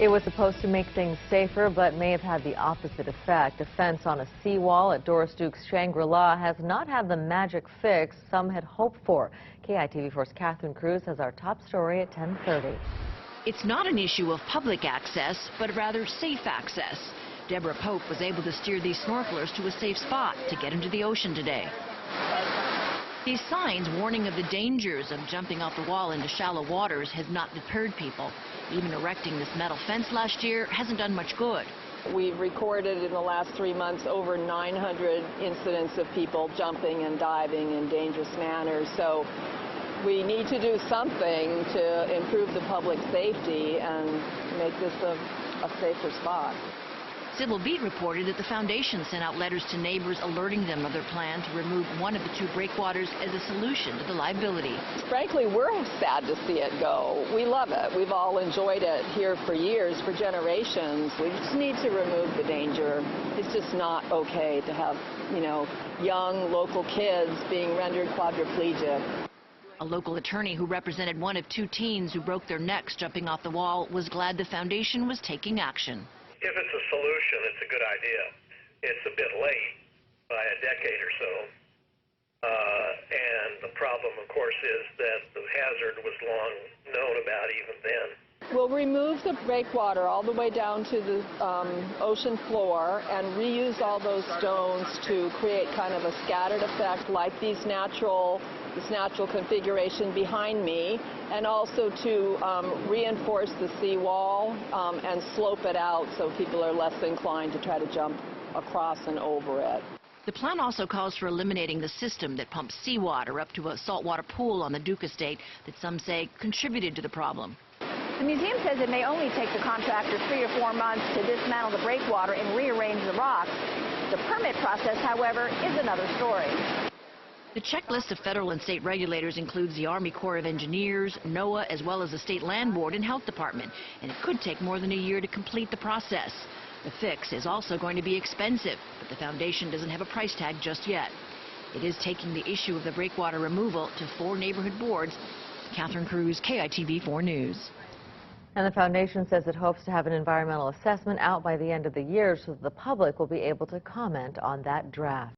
It was supposed to make things safer, but may have had the opposite effect. A fence on a seawall at Doris Duke's Shangri has not had the magic fix some had hoped for. KITV4's Catherine Cruz has our top story at 10:30. It's not an issue of public access, but rather safe access. Deborah Pope was able to steer these snorkelers to a safe spot to get into the ocean today. These signs warning of the dangers of jumping off the wall into shallow waters has not deterred people. Even erecting this metal fence last year hasn't done much good. We've recorded in the last 3 months over 900 incidents of people jumping and diving in dangerous manners. So we need to do something to improve the public safety and make this a safer spot. Civil Beat reported that the foundation sent out letters to neighbors alerting them of their plan to remove one of the two breakwaters as a solution to the liability. Frankly, we're sad to see it go. We love it. We've all enjoyed it here for years, for generations. We just need to remove the danger. It's just not okay to have, young local kids being rendered quadriplegic. A local attorney who represented one of two teens who broke their necks jumping off the wall was glad the foundation was taking action. If it's a solution, it's a good idea. It's a bit late by a decade or so. And the problem, of course, is that the hazard was long known about even then. We'll remove the breakwater all the way down to the ocean floor and reuse all those stones to create kind of a scattered effect like this natural configuration behind me, and also to reinforce the seawall and slope it out so people are less inclined to try to jump across and over it. The plan also calls for eliminating the system that pumps seawater up to a saltwater pool on the Duke estate that some say contributed to the problem. The museum says it may only take the contractor 3 or 4 months to dismantle the breakwater and rearrange the rocks. The permit process, however, is another story. The checklist of federal and state regulators includes the Army Corps of Engineers, NOAA, as well as the State Land Board and Health Department, and it could take more than a year to complete the process. The fix is also going to be expensive, but the foundation doesn't have a price tag just yet. It is taking the issue of the breakwater removal to 4 neighborhood boards. Catherine Cruz, KITV4 News. And the foundation says it hopes to have an environmental assessment out by the end of the year so that the public will be able to comment on that draft.